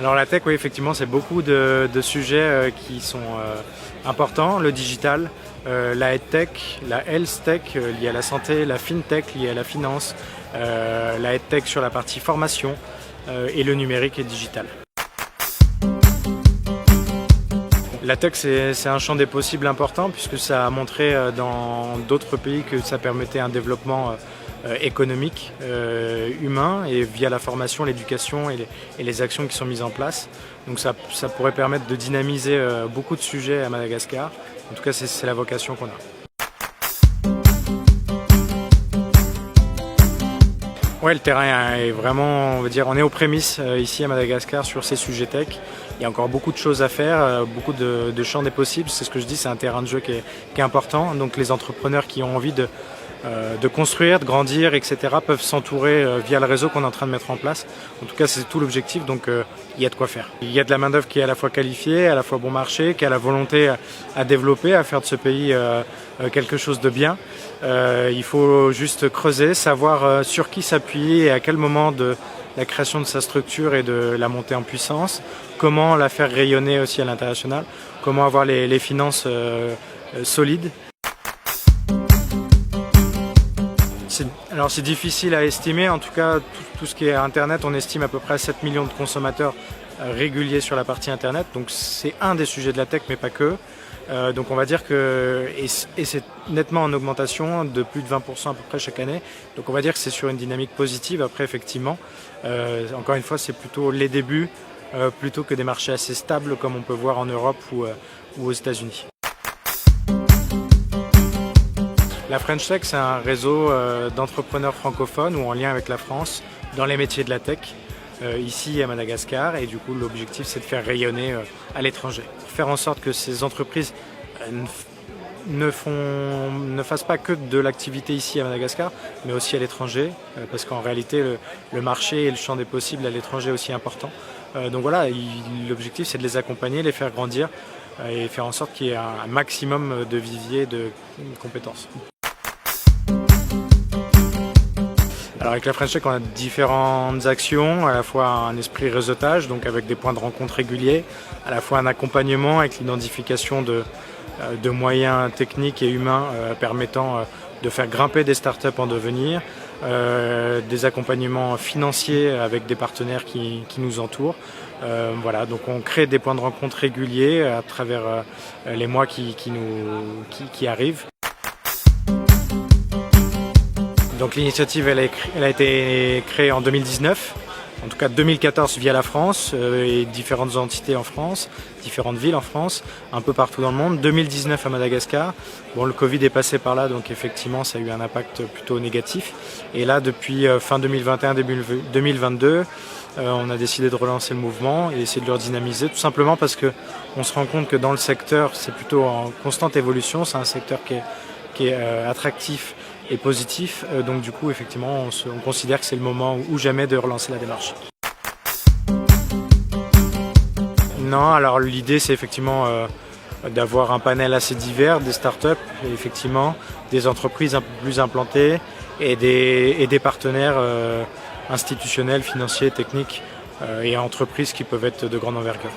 Alors la tech, oui, effectivement, c'est beaucoup de sujets qui sont importants. Le digital, la health-tech, la health-tech liée à la santé, la fintech liée à la finance, la health-tech sur la partie formation et le numérique et digital. La tech, c'est un champ des possibles important puisque ça a montré dans d'autres pays que ça permettait un développement économique, humain, et via la formation, l'éducation et les actions qui sont mises en place. Donc ça pourrait permettre de dynamiser beaucoup de sujets à Madagascar. En tout cas, c'est la vocation qu'on a. Ouais, le terrain est vraiment, on est aux prémices ici à Madagascar sur ces sujets tech. Il y a encore beaucoup de choses à faire, beaucoup de champs des possibles. C'est ce que je dis, c'est un terrain de jeu qui est important. Donc les entrepreneurs qui ont envie de construire, de grandir, etc. peuvent s'entourer via le réseau qu'on est en train de mettre en place. En tout cas, c'est tout l'objectif, donc il y a de quoi faire. Il y a de la main-d'œuvre qui est à la fois qualifiée, à la fois bon marché, qui a la volonté à développer, à faire de ce pays quelque chose de bien. Il faut juste creuser, savoir sur qui s'appuyer et à quel moment de la création de sa structure et de la montée en puissance, comment la faire rayonner aussi à l'international, comment avoir les finances solides. Alors c'est difficile à estimer, en tout cas tout ce qui est Internet, on estime à peu près 7 millions de consommateurs réguliers sur la partie Internet, donc c'est un des sujets de la tech mais pas que. Donc on va dire que, et c'est nettement en augmentation de plus de 20% à peu près chaque année, donc on va dire que c'est sur une dynamique positive. Après effectivement, encore une fois c'est plutôt les débuts plutôt que des marchés assez stables comme on peut voir en Europe ou aux États-Unis. La French Tech, c'est un réseau d'entrepreneurs francophones ou en lien avec la France dans les métiers de la tech, ici à Madagascar. Et du coup, l'objectif, c'est de faire rayonner à l'étranger. Faire en sorte que ces entreprises ne fassent pas que de l'activité ici à Madagascar, mais aussi à l'étranger, parce qu'en réalité, le marché et le champ des possibles à l'étranger est aussi important. Donc voilà, l'objectif, c'est de les accompagner, les faire grandir et faire en sorte qu'il y ait un maximum de viviers de compétences. Alors avec la French Tech, on a différentes actions, à la fois un esprit réseautage, donc avec des points de rencontre réguliers, à la fois un accompagnement avec l'identification de moyens techniques et humains permettant de faire grimper des startups en devenir, des accompagnements financiers avec des partenaires qui nous entourent. Voilà, donc on crée des points de rencontre réguliers à travers les mois qui arrivent. Donc l'initiative elle a été créée en 2019, en tout cas 2014 via la France et différentes entités en France, différentes villes en France, un peu partout dans le monde. 2019 à Madagascar. Bon, le Covid est passé par là, donc effectivement ça a eu un impact plutôt négatif. Et là depuis fin 2021, début 2022, on a décidé de relancer le mouvement et essayer de le redynamiser, tout simplement parce qu'on se rend compte que dans le secteur, c'est plutôt en constante évolution, c'est un secteur qui est attractif et positif, donc du coup effectivement on considère que c'est le moment ou jamais de relancer la démarche. Non, alors l'idée c'est effectivement d'avoir un panel assez divers, des startups, effectivement, des entreprises un peu plus implantées et des partenaires institutionnels, financiers, techniques et entreprises qui peuvent être de grande envergure.